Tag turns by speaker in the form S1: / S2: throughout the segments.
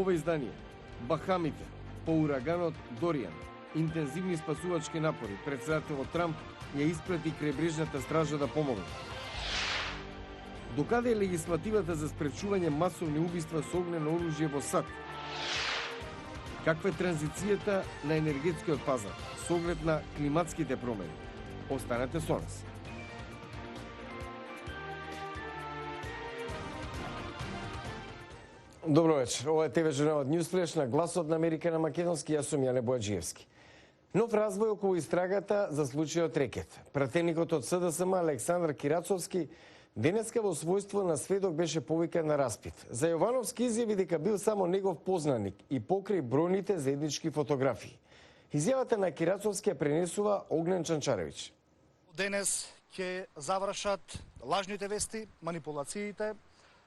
S1: ова издание. Бахамите, по ураганот Дориан, интензивни спасувачки напори, председателот Трамп ја испрати крајбрежната стража да помогне. Докаде е легислативата за спречување масовни убиства со огнено оружје во САД? Каква е транзицијата на енергетскиот пазар со оглед на климатските промени? Останете со нас. Добро вечер. Ова е ТВ журналот Ньюсфлеш на Гласот на Америка на македонски. Јас сум Јане Бојаджиевски. Нов развој околу истрагата за случајот Рекет. Пратеникот од СДСМ Александар Кирацовски денеска во својство на сведок беше повикан на распит. За Јовановски изјави дека бил само негов познаник и покри бројните заеднички фотографии. Изјавата на Кирацовски ја пренесува Огнен Чанчаревич.
S2: Денес ќе завршат лажните вести, манипулациите,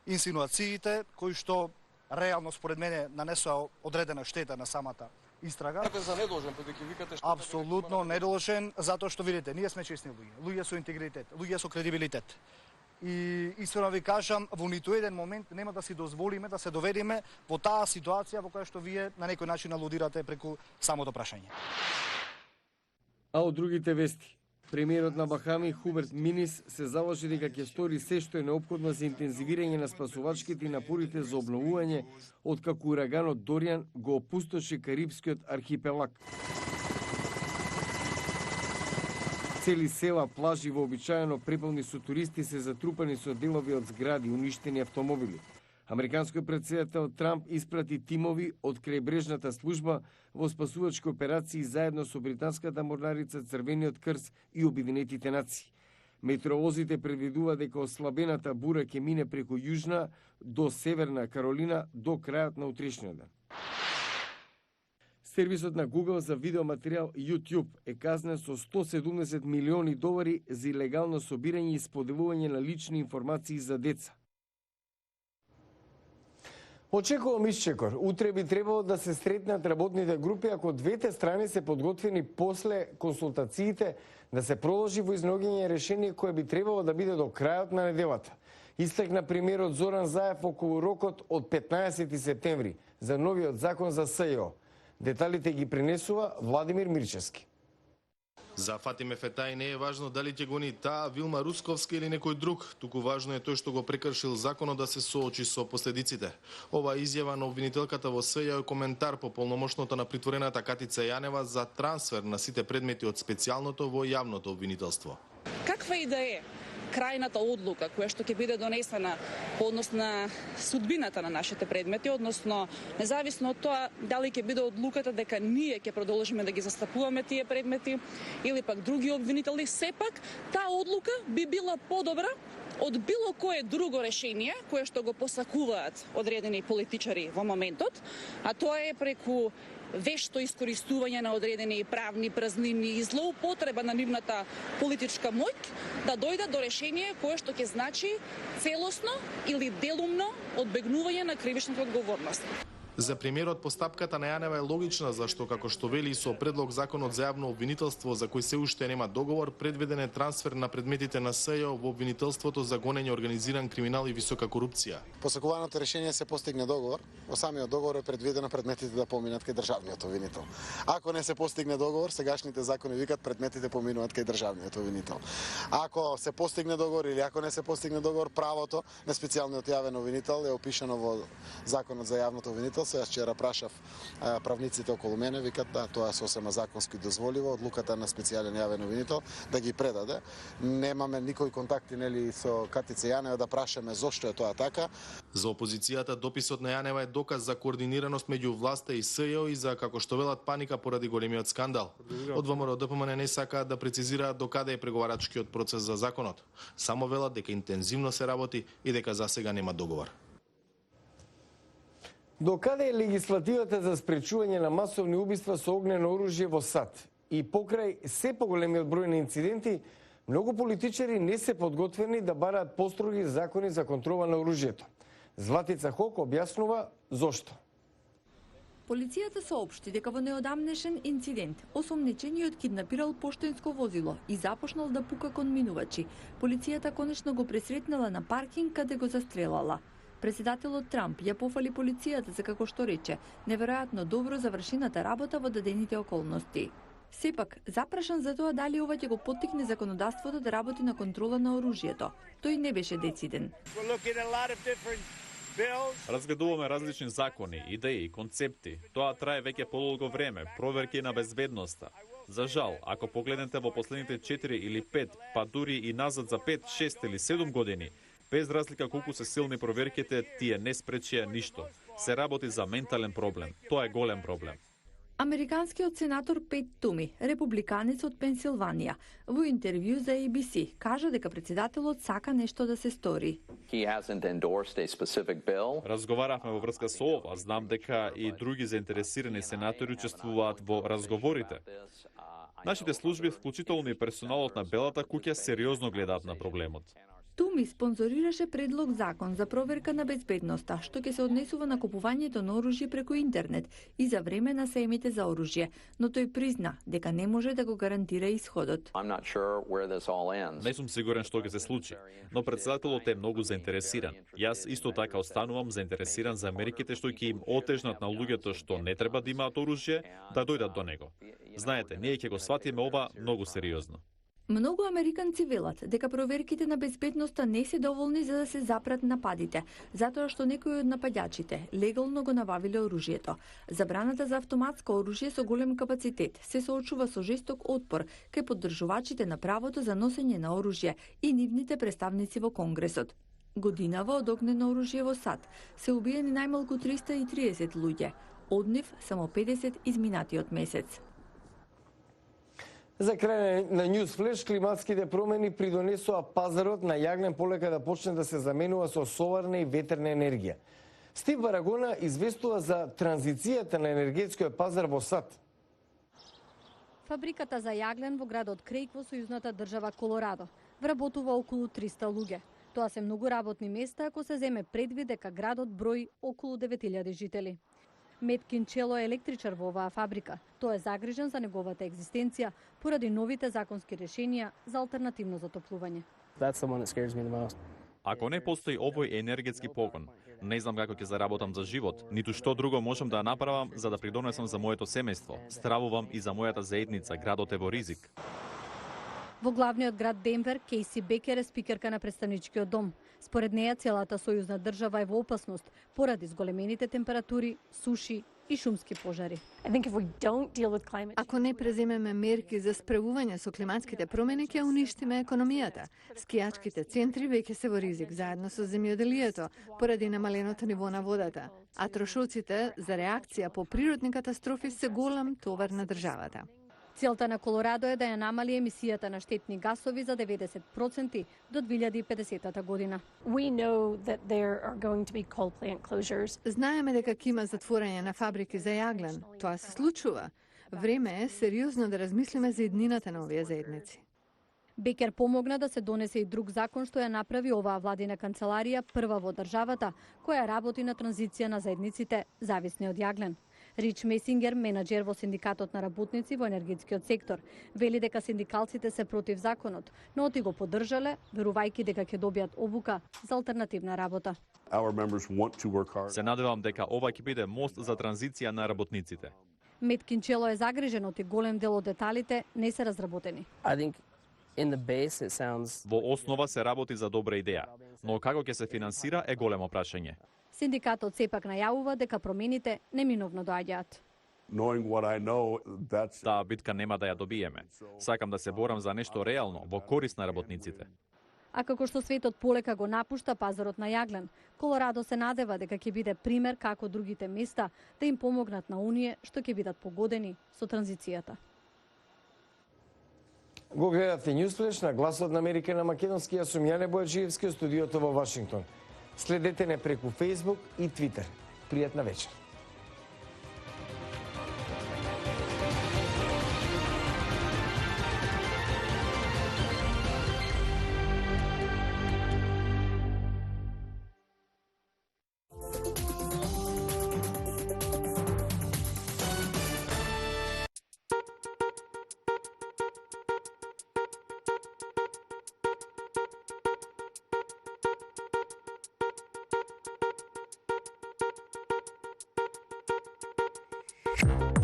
S2: инсинуациите кои што реално според мене нанесоа одредена штета на самата истрага.
S3: За недолжен, бидејќи викате што
S2: апсолутно недолжен, затоа што видите, ние сме честни луѓе со интегритет, луѓе со кредибилитет. И искрено ви кажам, во ниту еден момент нема да си дозволиме да се доведеме во таа ситуација во која што вие на некој начин алудирате преку самото прашање.
S1: А од другите вести, премиерот на Бахами Хуберт Минис се заложи дека ќе стори се што е неопходно за интензивирање на спасувачките и напорите за обновување откако ураганот Дориан го опустоши Карибскиот архипелаг. Цели села, плажи вообичаено преполни со туристи се затрупани со делови од згради, уништени автомобили. Американскиот председател Трамп испрати тимови од крајбрежната служба во спасувачки операции заедно со британската морнарица, Црвениот крст и Обединетите нации. Метеоролозите предвидува дека ослабената бура ќе мине преку Јужна до Северна Каролина до крајот на утрешниот ден. Сервисот на Google за видеоматеријал YouTube е казнен со $170 милиони за илегално собирање и споделување на лични информации за деца. Очекувам исчекор. Утре би требало да се сретнат работните групи ако двете страни се подготвени после консултациите да се продолжи во изнаоѓање решение кое би требало да биде до крајот на неделата. Истакна премиерот Зоран Заев околу рокот од 15 септември за новиот закон за СЈО. Деталите ги пренесува Владимир Мирчевски.
S4: За Фатиме Фетај не е важно дали ќе гони таа Вилма Русковска или некој друг, туку важно е тој што го прекршил законот да се соочи со последиците. Ова изјава на обвинителката во СЈО е коментар по полномошното на притворената Катица Јанева за трансфер на сите предмети од специјалното во јавното обвинителство.
S5: Каква и да е крајната одлука која што ќе биде донесена по однос на судбината на нашите предмети, односно независно од тоа дали ќе биде одлуката дека ние ќе продолжиме да ги застапуваме тие предмети или пак други обвинители, сепак таа одлука би била подобра од било кое друго решение кое што го посакуваат одредени политичари во моментот, а тоа е преку вешто искористување на одредени правни празнини и злоупотреба на нивната политичка моќ да дојдат до решение кое што ќе значи целосно или делумно одбегнување на кривичната одговорност.
S4: За премиерот постапката на Јанева е логична, зашто како што вели со предлог законот за јавно обвинителство за кој се уште нема договор, предвиден е трансфер на предметите на СЈО во обвинителството за гонење организиран криминал и висока корупција.
S6: По сакуваното решение се постигне договор. Во самиот договор е предвидено предметите да поминат кај државниот обвинител. Ако не се постигне договор, сегашните закони викат предметите поминуваат кај државниот обвинител. Ако се постигне договор или ако не се постигне договор, правото на специјалниот јавен обвинител е опишано во законот за јавното обвинителство. Јас вчера прашав правниците околу мене, викат да, тоа сосема законски дозволива, одлуката на специјален јавен обвинител да ги предаде. Немаме никои контакти нели со Катица Јанева да прашаме зошто е тоа така.
S4: За опозицијата дописот на Јанева е доказ за координираност меѓу власта и СЈО и за, како што велат, паника поради големиот скандал. Од ВМРО ДПМН не сакаат да прецизираат докаде е преговарачкиот процес за законот. Само велат дека интензивно се работи и дека засега нема договор.
S1: Докаде е легислативата за спречување на масовни убиства со огнено оружје во САД? И покрај се поголемиот број на инциденти, многу политичари не се подготвени да бараат построги закони за контрола на оружјето. Златица Хок објаснува зошто.
S7: Полицијата соопшти дека во неодамнешен инцидент осомнечениот киднапирал поштенско возило и започнал да пука кон минувачи. Полицијата конечно го пресретнала на паркинг каде го застрелала. Председателот Трамп ја пофали полицијата за, како што рече, неверојатно добро завршената работа во дадените околности. Сепак, запрашан за тоа дали ова ќе го поттикне законодавството да работи на контрола на оружјето, тој не беше дециден.
S8: Разгледуваме различни закони, идеи, концепти. Тоа трае веќе подолго време, проверки на безбедноста. За жал, ако погледнете во последните 4 или 5, па дури и назад за 5, 6 или 7 години, без разлика колку се силни проверките, тие не спречија ништо. Се работи за ментален проблем. Тоа е голем проблем.
S7: Американскиот сенатор Пет Туми, републиканец од Пенсилванија, во интервју за ABC, кажа дека председателот сака нешто да се стори.
S8: Разговаравме во врска со ова, знам дека и други заинтересирани сенатори учествуваат во разговорите. Нашите служби, вклучително и персоналот на Белата куќа, сериозно гледаат на проблемот.
S7: Туми спонзорираше предлог закон за проверка на безбедноста, што ќе се однесува на купувањето на оружје преку интернет и за време на сејмите за оружје, но тој призна дека не може да го гарантира исходот.
S8: Не сум сигурен што ќе се случи, но председателот е многу заинтересиран. Јас исто така останувам заинтересиран за мерките што ќе им отежнат на луѓето што не треба да имаат оружје, да дојдат до него. Знаете, ние ќе го сватиме ова многу сериозно.
S7: Многу американци велат дека проверките на безбедноста не се доволни за да се запрат нападите, затоа што некои од нападачите легално го набавиле оружјето. Забраната за автоматско оружје со голем капацитет се соочува со жесток отпор кај поддржувачите на правото за носење на оружје и нивните представници во Конгресот. Годинава од огнено оружје во САД се убиени најмалку 330 луѓе, од нив само 50 изминатиот месец.
S1: За крај на News Flash, климатските промени придонесоа пазарот на јаглен полека да почне да се заменува со соларна и ветерна енергија. Стив Барагона известува за транзицијата на енергетскиот пазар во САД.
S9: Фабриката за јаглен во градот Крейг во сојузната држава Колорадо вработува околу 300 луѓе. Тоа се многу работни места ако се земе предвид дека градот брои околу 9000 жители. Мет Кинчело е електричар во оваа фабрика. Тој е загрижен за неговата екзистенција поради новите законски решенија за алтернативно затоплување.
S8: Ако не постои овој енергетски погон, не знам како ќе заработам за живот, ниту што друго можам да направам за да придонесам за моето семејство. Стравувам и за мојата заедница, градот е во ризик.
S9: Во главниот град Денвер, Кейси Бекер е спикерка на представничкиот дом. Според неја, целата сојузна држава е во опасност поради зголемените температури, суши и шумски пожари.
S10: Ако не преземеме мерки за справување со климатските промени, ќе уништиме економијата. Скијачките центри веќе се во ризик заедно со земјоделието поради намаленото ниво на водата, а трошоците за реакција по природни катастрофи се голем товар на државата.
S9: Целта на Колорадо е да ја намали емисијата на штетни гасови за 90% до 2050 година.
S10: Знаеме дека ќе има затворање на фабрики за јаглен. Тоа се случува. Време е сериозно да размислиме за иднината на овие заедници.
S9: Бекер помогна да се донесе и друг закон што ја направи оваа владина канцеларија прва во државата, која работи на транзиција на заедниците зависни од јаглен. Рич Месингер, менаџер во Синдикатот на работници во енергетскиот сектор, вели дека синдикалците се против законот, но оти го поддржале, верувајќи дека ќе добијат обука за алтернативна работа.
S8: Се надевам дека ова ќе биде мост за транзиција на работниците.
S9: Мет Кинчело е загрижен оти голем дел од деталите не се разработени.
S8: Во основа се работи за добра идеја, но како ќе се финансира е големо прашање.
S9: Синдикатот сепак најавува дека промените неминовно доаѓаат.
S8: Таа битка нема да ја добиеме. Сакам да се борам за нешто реално во корист на работниците.
S9: А како што светот полека го напушта пазарот на јаглен, Колорадо се надева дека ќе биде пример како другите места да им помогнат на оние што ќе бидат погодени со транзицијата.
S1: Го гледате Newsflash на Гласот на Америка на македонски. Јас сум Јане Бојаджиевски од студиото во Вашингтон. Следете не преку Facebook и Twitter. Пријатна вечер.
S11: Thank you.